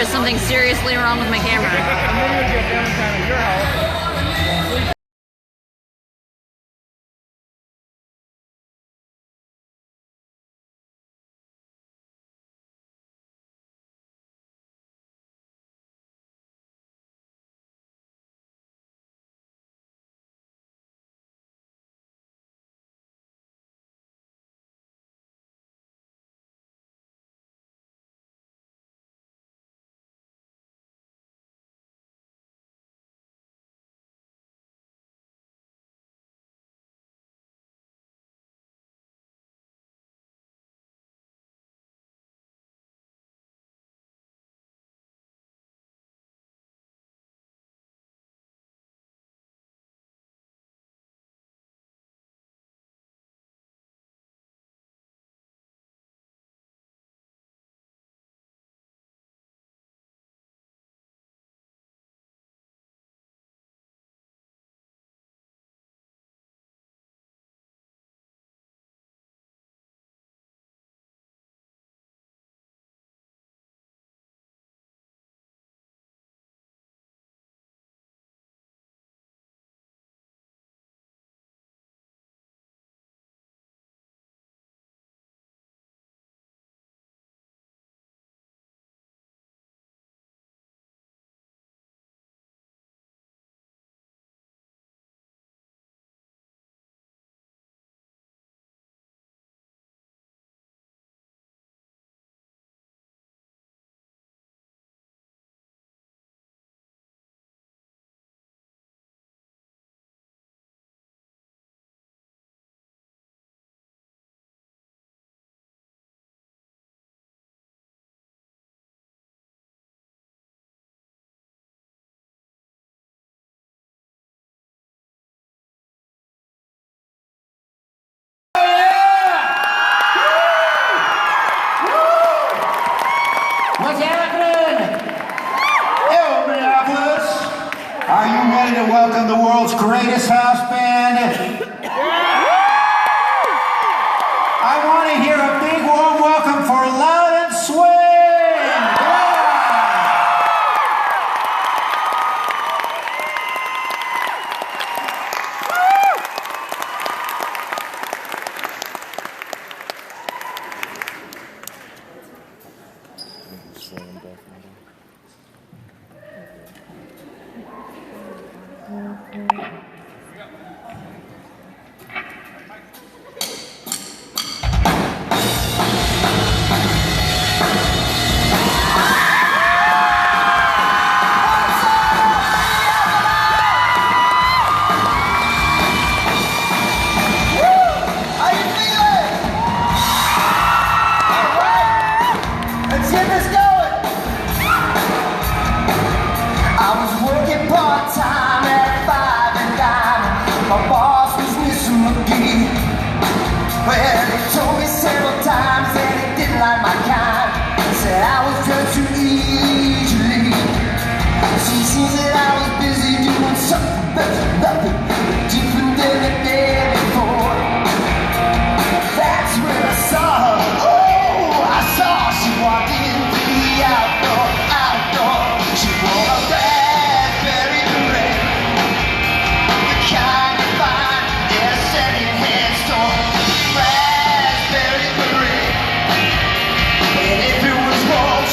is something seriously wrong with my camera. And then you would get downtime at your house. What's happening? Hey, Minneapolis. Are you ready to welcome the world's greatest house band? I want to hear a big warm welcome for Loud and Swing. Yeah. Well, they told me several times that they didn't like my kind. Said I was judged too easily. She seems that I was busy doing something better, nothing different than the day before. That's when I saw her. Oh, I saw her. She walked in through the outdoor. She wore a raspberry beret, the kind you find in a second-hand store. Raspberry beret, and if it was wrong,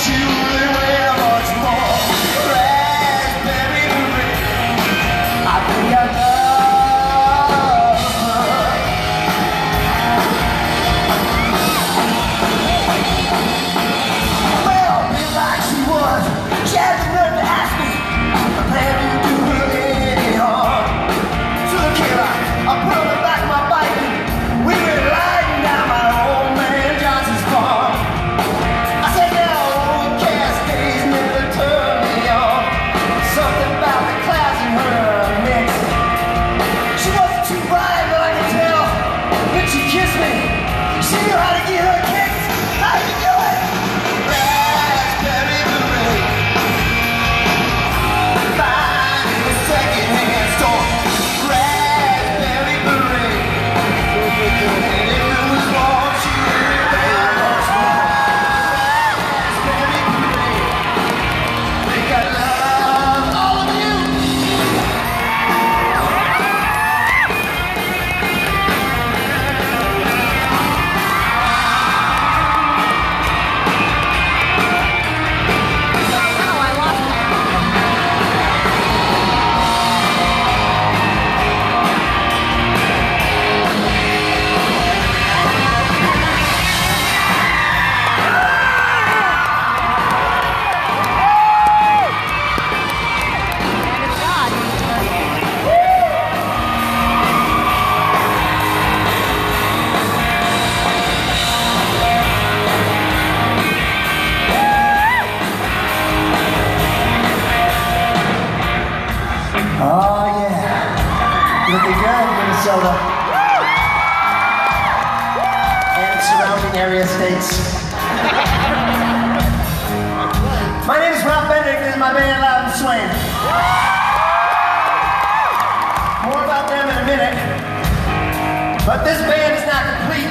Slain. More about them in a minute. But this band is not complete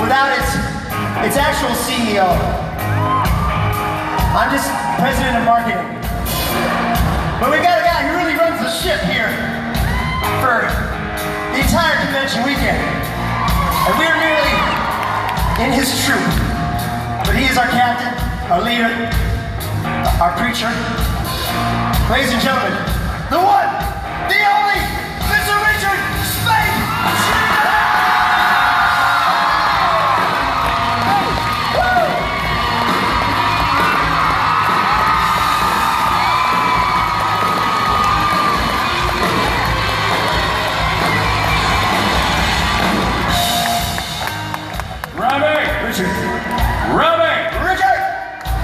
without its actual CEO. I'm just president of marketing. But we got a guy who really runs the ship here for the entire convention weekend. And we're merely in his troop. But he is our captain, our leader, our preacher. Ladies and gentlemen, the one, the only, Mr. Richard Spnminn!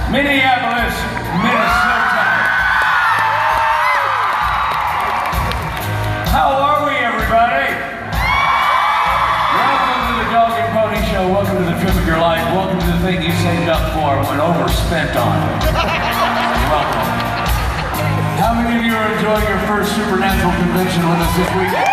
Minneapolis, Minnesota. How are we, everybody? Welcome to the Dog and Pony Show. Welcome to the trip of your life. Welcome to the thing you saved up for and went overspent on. Welcome. How many of you are enjoying your first supernatural convention with us this weekend?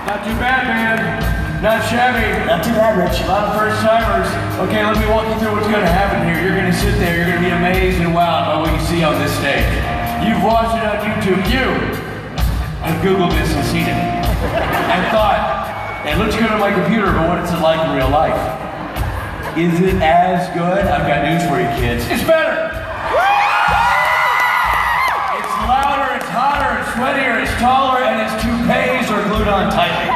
Not too bad, man. Not shabby. Not too bad, Rich. A lot of first timers. Okay, let me walk you through what's going to happen here. You're going to sit there, you're going to be amazed and wowed by what you see on this stage. You've watched it on YouTube. You have Googled this and seen it. And thought, it looks good on my computer, but what is it like in real life? Is it as good? I've got news for you, kids. It's better! It's louder, it's hotter, it's sweatier, it's taller, and its toupees are glued on tightly.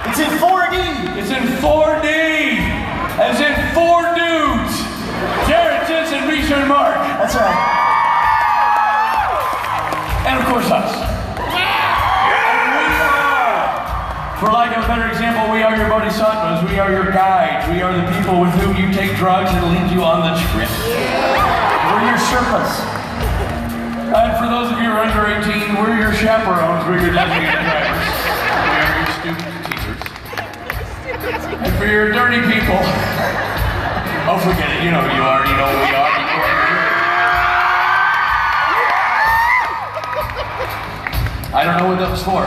It's in 4D! It's in 4D! As in 4 dudes! Jared, Jensen, Misha, and Mark. That's right. And of course us. And we are, for lack of a better example, we are your bodhisattvas, we are your guides, we are the people with whom you take drugs and lead you on the trip. We're your Sherpas. And for those of you who are under 18, we're your chaperones, we're your designated drivers. We are your students and teachers. And for your dirty people, oh, forget it, you know who you are, you know who we are, you know who we are. I don't know what that was for.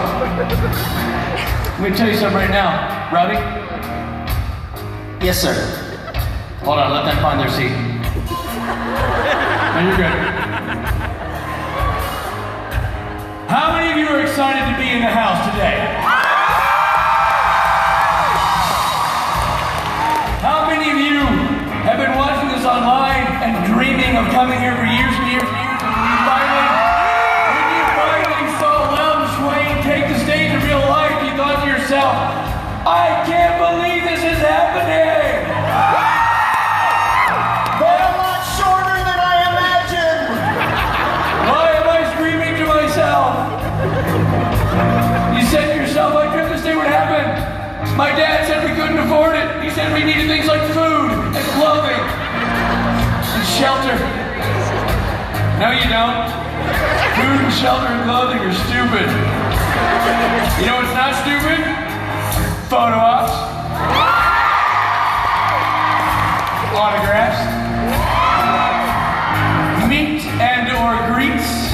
Let me tell you something right now. Robbie? Yes, sir. Hold on, let them find their seat. No, you're good. How many of you are excited to be in the house today? How many of you have been watching this online and dreaming of coming here for years and years and years, and when you finally saw Loudon Swain take the stage in real life, you thought to yourself, I can't believe this is happening! They're a lot shorter than I imagined! Why am I screaming to myself? You said to yourself, I dreamt this day would happen. My dad said we couldn't afford it. He said we needed things like food and clothing and shelter. No, you don't. Food and shelter and clothing are stupid. You know what's not stupid? Photo ops. Autographs. Meet and or greets.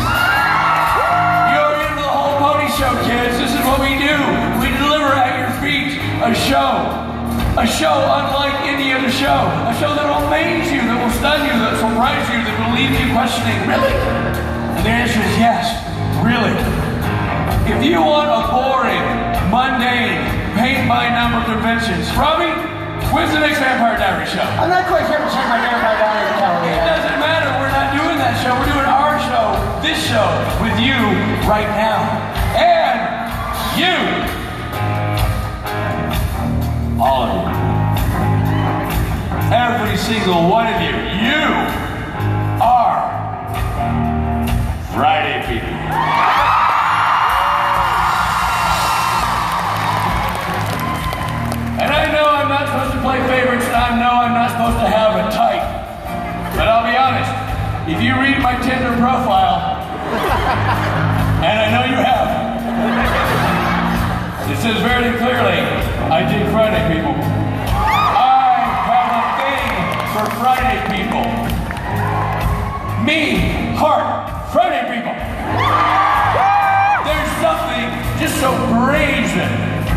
You're into the whole pony show, kids. This is what we do. We deliver at your feet a show. A show unlike any other show. A show that will amaze you, that will stun you, that will surprise you, that will leave you questioning, really? And the answer is yes, really. If you want a boring, mundane, paint-by-number conventions, Robbie, when's the next Vampire Diaries show? I'm not quite sure to check my Vampire Diaries calendar. It doesn't matter, we're not doing that show, we're doing our show, this show, with you right now. And you. All of you. Every single one of you. You are Friday people. And I know I'm not supposed to play favorites, and I know I'm not supposed to have a type. But I'll be honest, if you read my Tinder profile, and I know you have, it says very clearly, I dig Friday people. I have a thing for Friday people.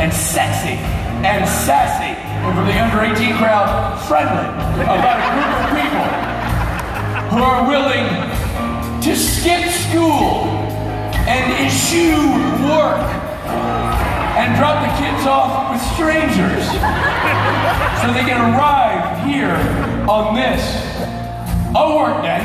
and sexy and sassy, and for the under 18 crowd, friendly, about a group of people who are willing to skip school and eschew work and drop the kids off with strangers so they can arrive here on this, a work day,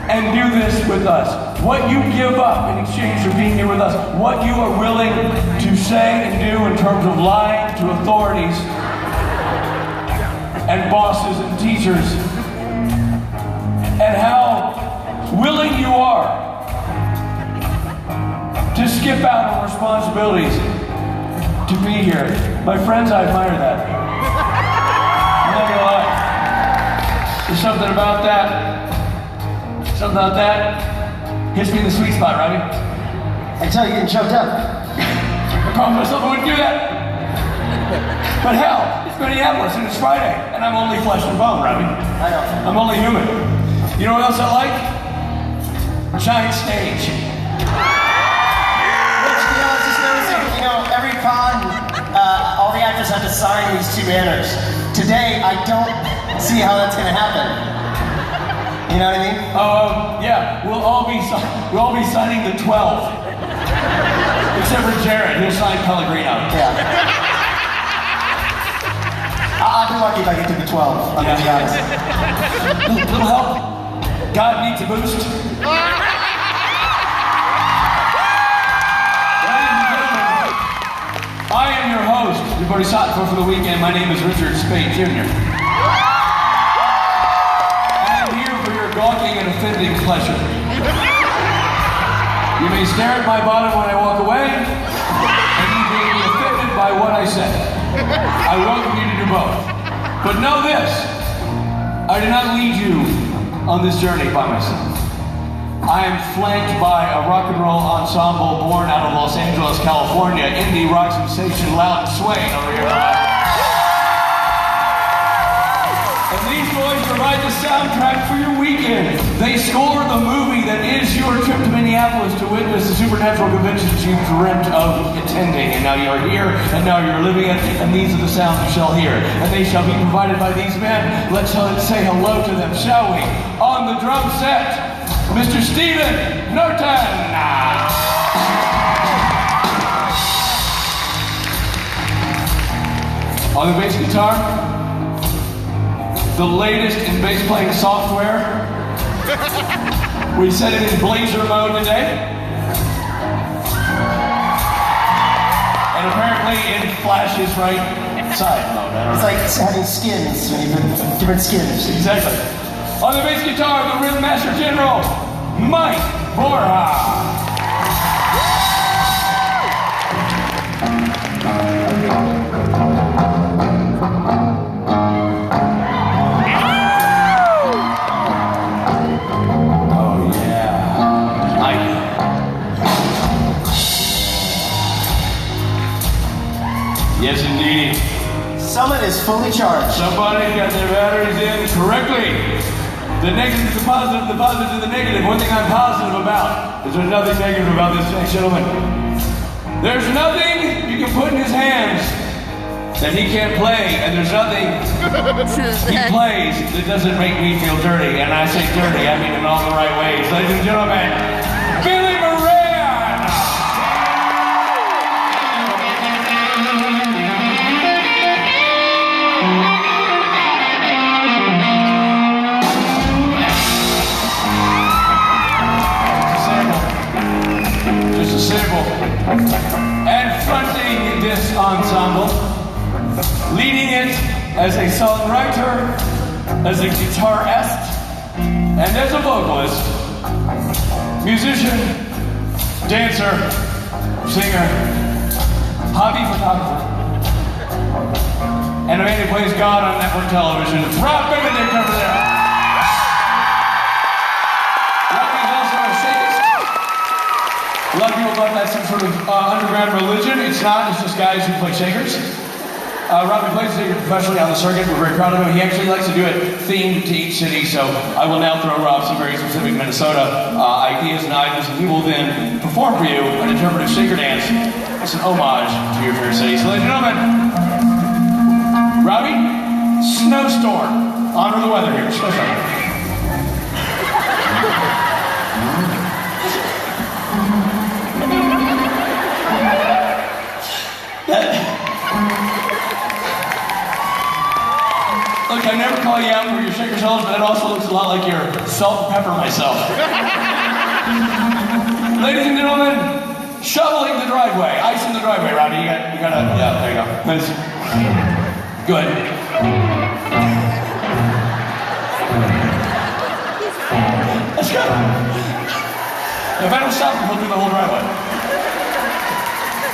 and do this with us. What you give up in exchange for being here with us, what you are willing to say and do in terms of lying to authorities and bosses and teachers, and how willing you are to skip out on responsibilities to be here. My friends, I admire that. I'm not gonna lie. There's something about that hits me in the sweet spot, Robbie. I tell you, you're getting choked up. I promised myself I wouldn't do that. But hell, it's Minneapolis and it's Friday, and I'm only flesh and bone, Robbie. I know. I'm only human. You know what else I like? Giant stage. Every con, all the actors have to sign these 2 banners. Today, I don't see how that's going to happen. You know what I mean? Yeah, we'll all be signing the 12. Except for Jared, he'll sign Pellegrino. Yeah. I'll be lucky if I get to the 12, I'm going to be honest. Little help. God needs a boost. I am your host. You've already saw it for the weekend. My name is Richard Spade Jr. I am here for your gawking and offending pleasure. You may stare at my bottom when I walk away, and you may be offended by what I say. I welcome you to do both. But know this, I did not lead you on this journey by myself. I am flanked by a rock and roll ensemble born out of Los Angeles, California, indie rock sensation Loud and Swain over here. And these boys provide the soundtrack for your weekend. They score the movie that is your trip to Minneapolis to witness the supernatural conventions you dreamt of attending. And now you are here, and now you're living it, and these are the sounds you shall hear. And they shall be provided by these men. Let's say hello to them, shall we? On the drum set, Mr. Spnminn Norton. On the bass guitar, the latest in bass playing software. We set it in Blazer mode today. And apparently it flashes right side mode. It's like having skins when you put different skins. Exactly. On the bass guitar, the Rhythm Master General, Mike Borja. Oh yeah, I know. Yes indeed. Summit is fully charged. Somebody got their batteries in correctly. The negative to the positive, the positive to the negative. One thing I'm positive about is there's nothing negative about this next gentleman. There's nothing you can put in his hands that he can't play, and there's nothing he plays that doesn't make me feel dirty. And I say dirty, I mean in all the right ways. Ladies and gentlemen, Billy Moran! And fronting this ensemble, leading it as a songwriter, as a guitarist, and as a vocalist, musician, dancer, singer, hobby photographer, and a man who plays God on network television. It's Rob Benedict over there. A lot of people thought that's some sort of underground religion. It's not, it's just guys who play shakers. Robbie plays shaker professionally on the circuit. We're very proud of him. He actually likes to do it themed to each city, so I will now throw Rob some very specific Minnesota ideas and items, and he will then perform for you an interpretive shaker dance It's an homage to your fair city. So, ladies and gentlemen, Robbie, snowstorm. Honor the weather here. Snowstorm. Look, I never call you out for your shaker souls, but that also looks a lot like your salt and pepper myself. Ladies and gentlemen, shoveling the driveway, ice in the driveway, Robbie. You gotta, yeah, there you go. Nice. Good. Let's go. If I don't stop, we'll do the whole driveway.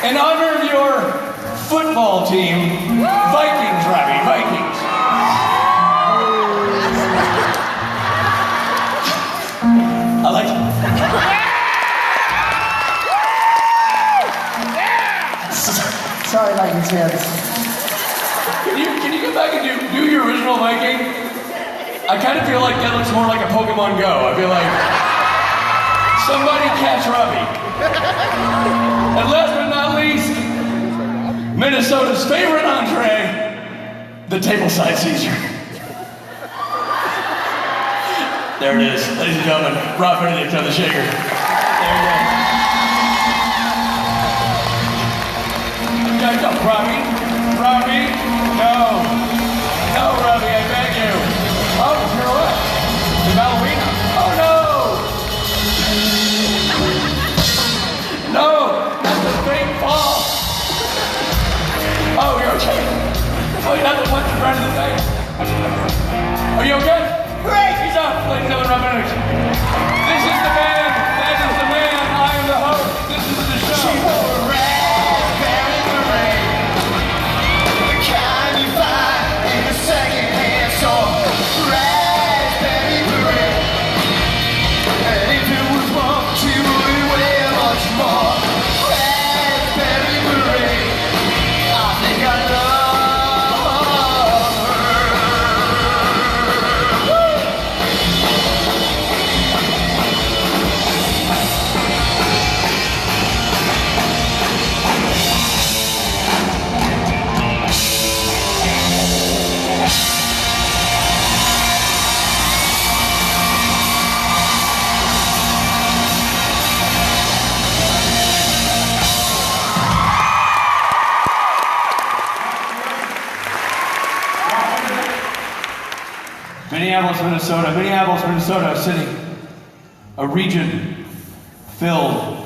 In honor of your football team, Vikings, Robbie, Vikings. I like it. Sorry, Vikings fans. Can you go back and do your original Viking? I kind of feel like that looks more like a Pokemon Go. I feel like somebody catch Robbie. And last but not least, Minnesota's favorite entree, the tableside Caesar. There it is, ladies and gentlemen. Rob Benedict on the shaker. There you go. Yeah, go, Robbie. Robbie, no. No, Robbie, I beg you. Oh, pirouette. The ballerina. Oh, no. No, that's a fake fall. Oh, you're okay. Oh, you have to punch him right in the face. Are you okay? Great! He's up, ladies and gentlemen, Rob Benedict. This is the man. That is the man. I am the host. This is the show. She wore a raspberry beret, the kind you find in a second-hand store. Raspberry beret, and if it was wrong, she would wear much more. Raspberry beret, I think I love her. Minneapolis, Minnesota, a city, a region filled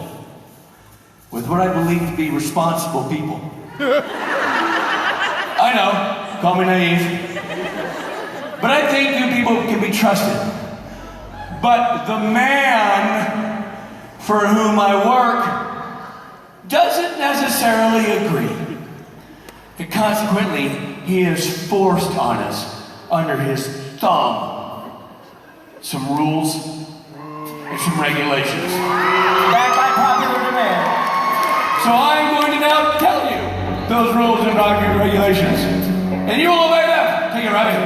with what I believe to be responsible people. I know, call me naive, but I think you people can be trusted. But the man for whom I work doesn't necessarily agree. And consequently, he has forced on us, under his thumb, some rules and some regulations. Backed by popular demand. So I'm going to now tell you those rules and regulations. And you will obey them. Take it, Robbie.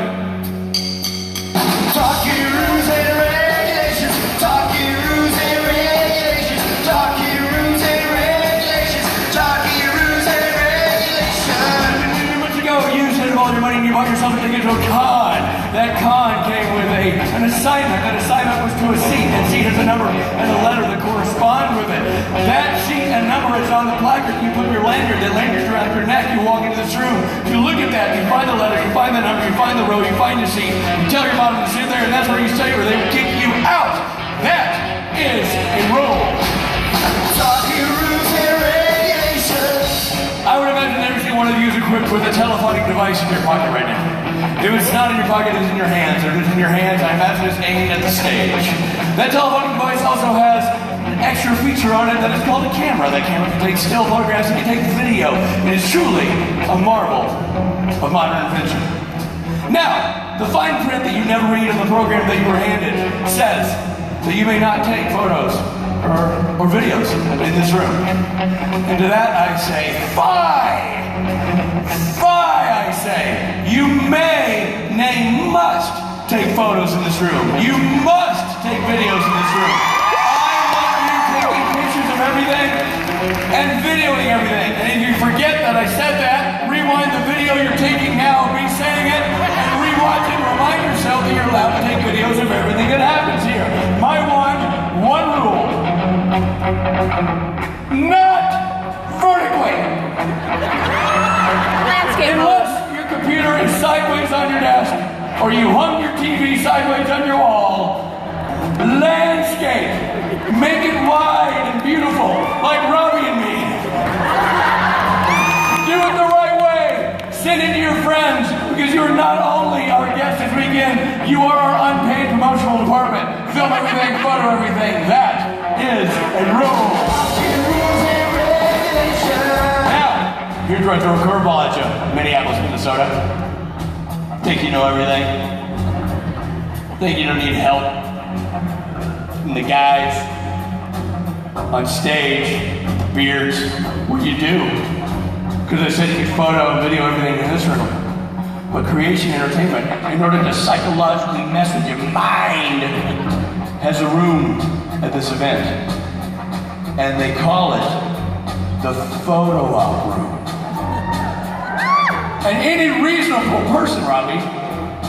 Talking rules and regulations. Talking rules and regulations. Talking rules and regulations. Talking rules and regulations. Months ago, you spent all your money and you bought yourself a ticket to a con. That con came with an assignment. That assignment was to a seat. That seat has a number and a letter that correspond with it. That seat and number is on the placard. You put your lanyard. That lanyard's around your neck. You walk into this room. You look at that. You find the letter. You find the number. You find the row. You find the seat. You tell your bottom to sit there, and that's where you stay, or they will kick you out. That is a rule. Talking rules and regulations. I would imagine every single one of you is equipped with a telephonic device in your pocket right now. If it's not in your pocket, it's in your hands. Or if it's in your hands, I imagine it's aimed at the stage. That telephonic device also has an extra feature on it that is called a camera. That camera can take still photographs, it can take video. It is truly a marvel of modern invention. Now, the fine print that you never read in the program that you were handed says that you may not take photos or videos in this room. And to that I say, fie! Fie, I say! You may, nay must, take photos in this room. You must take videos in this room. I want you taking pictures of everything. and videoing everything. And if you forget that I said that, rewind the video you're taking now of me saying it, and rewatch it, remind yourself that you're allowed to take videos of everything that happens here. My one rule. Not vertically. Landscape. Unless your computer is sideways on your desk, or you hung your TV sideways on your wall, landscape. Make it wide and beautiful, like Robbie and me. Do it the right way. Send it to your friends, because you are not only our guest this weekend, you are our unpaid promotional department. Film everything, photo everything. That is a rule. Now, here's where I throw a curveball at you, Minneapolis, Minnesota. Think you know everything? Think you don't need help? And the guys on stage, beards, what you do? Because I said you could photo and video everything in this room. But Creation Entertainment, in order to psychologically mess with your mind, has a room at this event. And they call it the photo op room. And any reasonable person, Robbie,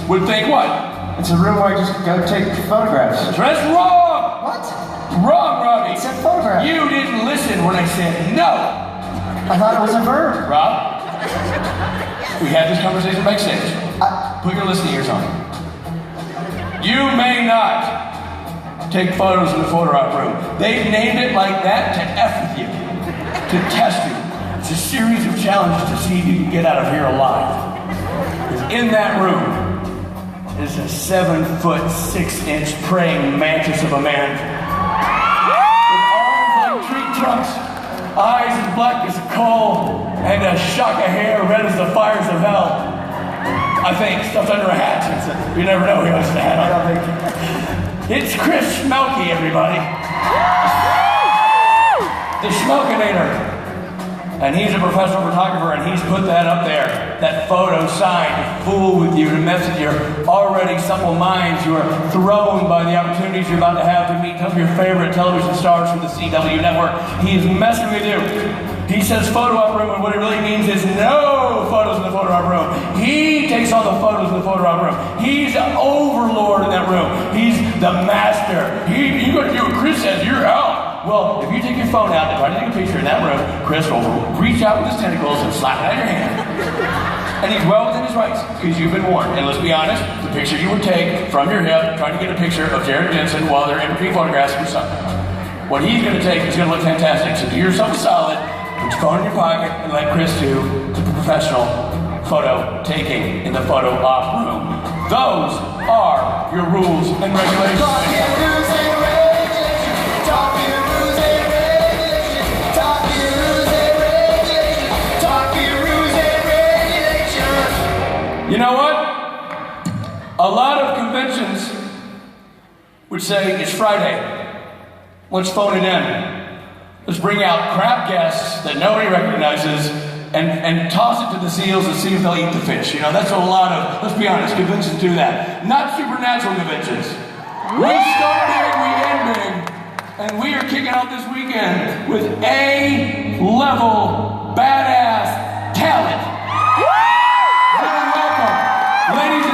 would think what? It's a room where I just go take photographs. That's wrong! What? Wrong, Robbie. It's a photograph. You didn't listen when I said no. I thought it was a verb. Rob, we had this conversation backstage. Put your listening ears on. You may not take photos in the photo op room. They've named it like that to F with you, to test you. It's a series of challenges to see if you can get out of here alive. Because in that room is a 7'6" praying mantis of a man. With arms like tree trunks, eyes as black as coal, and a shock of hair red as the fires of hell. I think, stuffed under a hat. You never know who has the hat on. I don't think. It's Chris Schmelke, everybody. The Schmelkenator. And he's a professional photographer, and he's put that up there, that photo sign to fool with you, to mess with your already supple minds. You are thrown by the opportunities you're about to have to meet some of your favorite television stars from the CW network. He is messing with you. He says photo op room, and what it really means is no photos in the photo op room. He takes all the photos in the photo op room. He's the overlord in that room. He's the master. You're going to do what Chris says, you're out. Well, if you take your phone out and try to take a picture in that room, Chris will reach out with his tentacles and slap it out of your hand. And he's well within his rights, because you've been warned. And let's be honest, the picture you would take from your hip, trying to get a picture of Jared Jensen while they're in between photographs or something. What he's going to take is going to look fantastic. So do yourself a solid, put your phone in your pocket, and let Chris do the professional photo taking in the photo op room. Those are your rules and regulations. You know what? A lot of conventions would say it's Friday. Let's phone it in. Let's bring out crap guests that nobody recognizes and toss it to the seals and see if they'll eat the fish. You know, that's what a lot of, let's be honest, conventions do that. Not supernatural conventions. We start big, we end big, and we are kicking out this weekend with A-level badass talent. Ladies